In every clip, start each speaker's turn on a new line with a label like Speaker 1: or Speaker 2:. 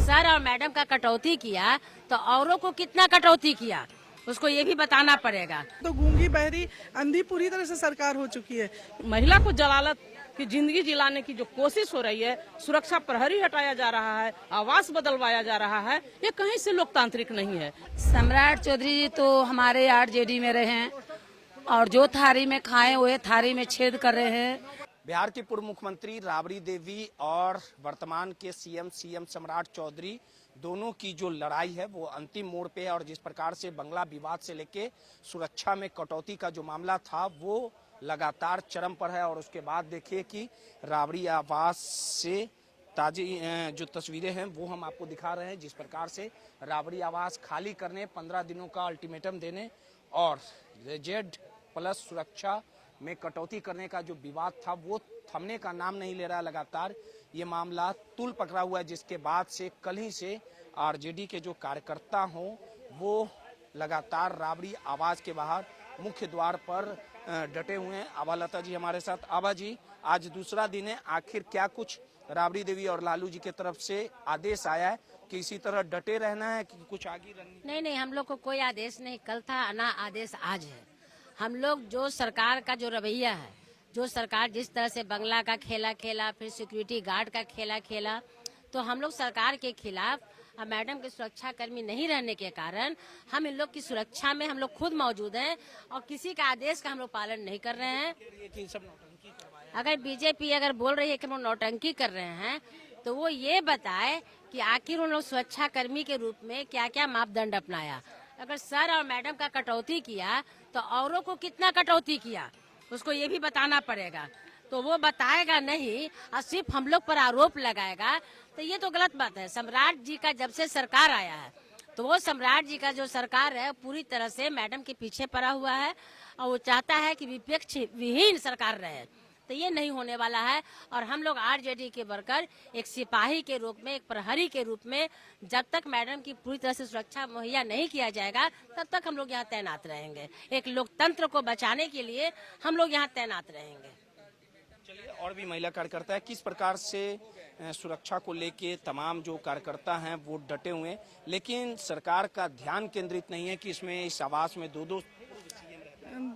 Speaker 1: Sir और madam का कटौती किया तो औरों को कितना कटौती किया, उसको ये भी बताना पड़ेगा।
Speaker 2: तो गूंगी बहरी अंधी पूरी तरह से सरकार हो चुकी है।
Speaker 3: महिला को जलालत की जिंदगी जिलाने की जो कोशिश हो रही है, सुरक्षा प्रहरी हटाया जा रहा है, आवास बदलवाया जा रहा है, ये कहीं से लोकतांत्रिक नहीं है।
Speaker 1: सम्राट चौधरी जी तो हमारे आरजेडी में रहे हैं और जो थारी में खाए हुए थारी में छेद कर रहे हैं।
Speaker 4: बिहार की पूर्व मुख्यमंत्री राबड़ी देवी और वर्तमान के सीएम सम्राट चौधरी दोनों की जो लड़ाई है वो अंतिम मोड़ पे है। और जिस प्रकार से बंगला विवाद से लेके सुरक्षा में कटौती का जो मामला था वो लगातार चरम पर है। और उसके बाद देखिए कि राबड़ी आवास से ताजी जो तस्वीरें हैं वो हम आपको दिखा रहे हैं। जिस प्रकार से राबड़ी आवास खाली करने, 15 दिनों का अल्टीमेटम देने और Z+ सुरक्षा में कटौती करने का जो विवाद था वो थमने का नाम नहीं ले रहा। लगातार ये मामला तूल पकड़ा हुआ है, जिसके बाद से कल ही से आरजेडी के जो कार्यकर्ता हों वो लगातार राबड़ी आवास के बाहर मुख्य द्वार पर डटे हुए हैं। आभा लता जी हमारे साथ। आभा जी, आज दूसरा दिन है, आखिर क्या कुछ राबड़ी देवी और लालू जी की तरफ से आदेश आया है कि इसी तरह डटे रहना है कि कुछ आगे
Speaker 1: नहीं, हम लोग को कोई आदेश नहीं कल था ना आदेश आज है। हम लोग जो सरकार का जो रवैया है, जो सरकार जिस तरह से बंगला का खेला फिर सिक्योरिटी गार्ड का खेला, तो हम लोग सरकार के खिलाफ मैडम के सुरक्षा कर्मी नहीं रहने के कारण हम इन लोग की सुरक्षा में हम लोग खुद मौजूद हैं और किसी का आदेश का हम लोग पालन नहीं कर रहे हैं। अगर बीजेपी अगर बोल रही है कि हम लोग नौटंकी कर रहे हैं तो वो ये बताए कि आखिर उन लोग सुरक्षा कर्मी के रूप में क्या क्या मापदंड अपनाया। अगर सर और मैडम का कटौती किया तो औरों को कितना कटौती किया, उसको ये भी बताना पड़ेगा। तो वो बताएगा नहीं और सिर्फ हम लोग पर आरोप लगाएगा तो ये तो गलत बात है। सम्राट जी का जब से सरकार आया है तो वो सम्राट जी का जो सरकार है पूरी तरह से मैडम के पीछे पड़ा हुआ है और वो चाहता है कि विपक्ष विहीन सरकार रहे, तो ये नहीं होने वाला है। और हम लोग आरजेडी के वर्कर एक सिपाही के रूप में, एक प्रहरी के रूप में, जब तक मैडम की पूरी तरह से सुरक्षा मुहैया नहीं किया जाएगा तब तक हम लोग यहाँ तैनात रहेंगे। एक लोकतंत्र को बचाने के लिए हम लोग यहाँ तैनात रहेंगे।
Speaker 4: चलिए, और भी महिला कार्यकर्ता है, किस प्रकार से सुरक्षा को लेके तमाम जो कार्यकर्ता हैं वो डटे हुए हैं, लेकिन सरकार का ध्यान केंद्रित नहीं है कि इसमें इस आवास में दो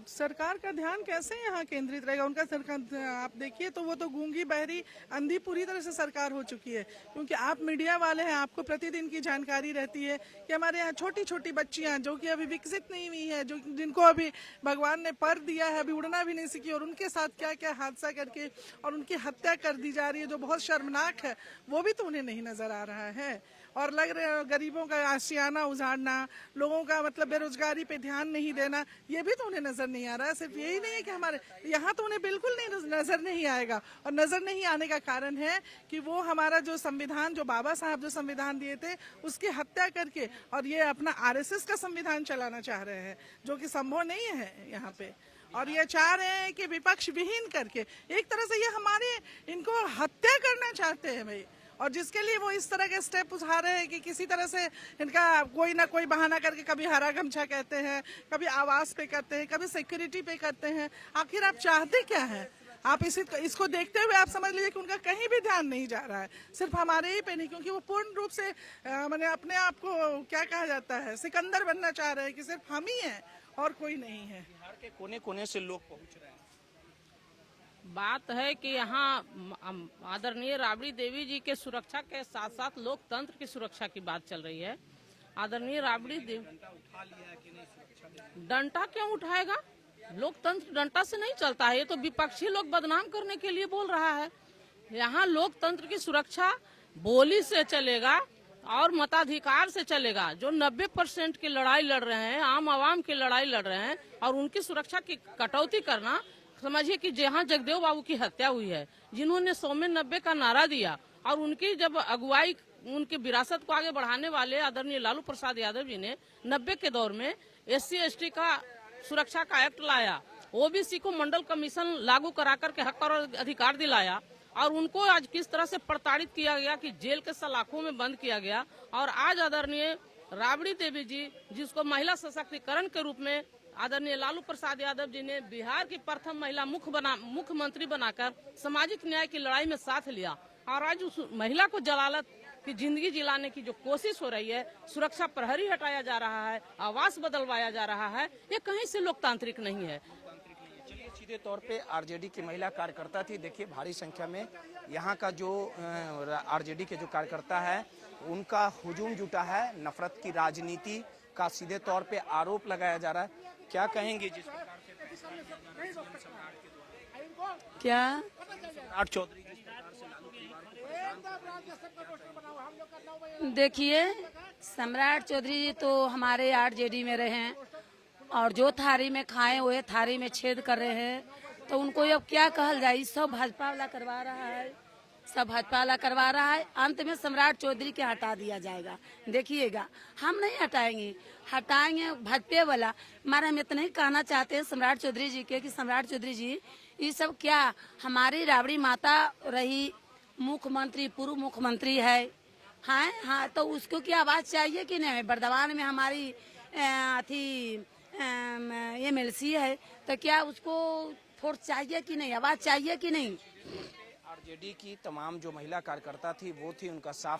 Speaker 2: सरकार का ध्यान कैसे यहाँ केंद्रित रहेगा? उनका सरकार आप देखिए तो वो तो गूंगी बहरी अंधी पूरी तरह से सरकार हो चुकी है। क्योंकि आप मीडिया वाले हैं, आपको प्रतिदिन की जानकारी रहती है कि हमारे यहाँ छोटी छोटी बच्चियाँ जो कि अभी विकसित नहीं हुई है, जो जिनको अभी भगवान ने पर दिया है, अभी उड़ना भी नहीं सीखी, और उनके साथ क्या क्या हादसा करके और उनकी हत्या कर दी जा रही है जो बहुत शर्मनाक है, वो भी तो उन्हें नहीं नजर आ रहा है। और लग रहे गरीबों का आशियाना उजाड़ना, लोगों का मतलब बेरोजगारी पे ध्यान नहीं देना, ये भी तो उन्हें नजर नहीं आ रहा है। सिर्फ यही नहीं है कि हमारे यहाँ तो उन्हें बिल्कुल नहीं नजर नहीं आएगा। और नजर नहीं आने का कारण है कि वो हमारा जो संविधान, जो बाबा साहब जो संविधान दिए थे, उसकी हत्या करके और ये अपना आरएसएस का संविधान चलाना चाह रहे हैं, जो कि संभव नहीं है यहाँ पे। और ये चाह रहे हैं कि विपक्ष विहीन करके एक तरह से ये हमारे इनको हत्या करना चाहते हैं भाई। और जिसके लिए वो इस तरह के स्टेप उठा रहे हैं कि किसी तरह से इनका कोई ना कोई बहाना करके कभी हरा गमछा कहते हैं, कभी आवास पे करते हैं, कभी सिक्योरिटी पे करते हैं। आखिर आप चाहते क्या है? आप इसको देखते हुए आप समझ लीजिए कि उनका कहीं भी ध्यान नहीं जा रहा है, सिर्फ हमारे ही पे नहीं, क्योंकि वो पूर्ण रूप से मैंने अपने आप को क्या कहा जाता है, सिकंदर बनना चाह रहे हैं कि सिर्फ हम ही हैं और कोई नहीं है।
Speaker 4: बिहार के कोने कोने से लोग पहुंच रहे हैं।
Speaker 3: बात है कि यहाँ आदरणीय राबड़ी देवी जी के सुरक्षा के साथ साथ लोकतंत्र की सुरक्षा की बात चल रही है। आदरणीय राबड़ी देवी डंडा क्यों उठाएगा? लोकतंत्र डंडा से नहीं चलता है, ये तो विपक्षी लोग बदनाम करने के लिए बोल रहा है। यहाँ लोकतंत्र की सुरक्षा बोली से चलेगा और मताधिकार से चलेगा। जो 90% की लड़ाई लड़ रहे हैं, आम आवाम की लड़ाई लड़ रहे हैं, और उनकी सुरक्षा की कटौती करना, समझिए कि जहाँ जगदेव बाबू की हत्या हुई है, जिन्होंने 100 में 90 का नारा दिया और उनकी जब अगुवाई, उनकी विरासत को आगे बढ़ाने वाले आदरणीय लालू प्रसाद यादव जी ने 90 के दौर में SC/ST का सुरक्षा का एक्ट लाया, OBC को मंडल कमीशन लागू करा करके हक और अधिकार दिलाया, और उनको आज किस तरह से प्रताड़ित किया गया कि जेल के सलाखों में बंद किया गया। और आज आदरणीय राबड़ी देवी जी, जिसको महिला सशक्तिकरण के रूप में आदरणीय लालू प्रसाद यादव जी ने बिहार की प्रथम महिला मुख्यमंत्री बनाकर सामाजिक न्याय की लड़ाई में साथ लिया, और आज उस महिला को जलालत कि जिंदगी जिलाने की जो कोशिश हो रही है, सुरक्षा प्रहरी हटाया जा रहा है, आवास बदलवाया जा रहा है, ये कहीं से लोकतांत्रिक नहीं है।
Speaker 4: चलिए सीधे तौर पे आरजेडी की महिला कार्यकर्ता थी, देखिए भारी संख्या में यहाँ का जो आरजेडी के जो कार्यकर्ता है उनका हुजूम जुटा है, नफरत की राजनीति का सीधे तौर पे आरोप लगाया जा रहा है। क्या कहेंगे जिस प्रकार से
Speaker 5: क्या
Speaker 4: सम्राट चौधरी जिस प्रकार से लालू परिवार को
Speaker 5: देखिए, सम्राट चौधरी जी तो हमारे आरजेडी में रहे हैं और जो थारी में खाए हुए थारी में छेद कर रहे हैं, तो उनको अब क्या कहल जाए। सब भाजपा वाला करवा रहा है, सब भाजपा वाला करवा रहा है। अंत में सम्राट चौधरी के हटा दिया जाएगा, देखिएगा। हम नहीं हटाएंगे, हटाएंगे भाजपा वाला। हमारा हम इतना ही कहना चाहते हैं सम्राट चौधरी जी के कि सम्राट चौधरी जी, ये सब क्या, हमारी राबड़ी माता रही, मुख्यमंत्री पूर्व मुख्यमंत्री है, हाँ, तो उसको क्या आवाज चाहिए कि नहीं। बर्दवान में हमारी अथी MLC है, तो क्या उसको फोर्स चाहिए कि नहीं, आवाज चाहिए कि नहीं।
Speaker 4: आरजेडी की तमाम जो महिला कार्यकर्ता थी वो थी, उनका साफ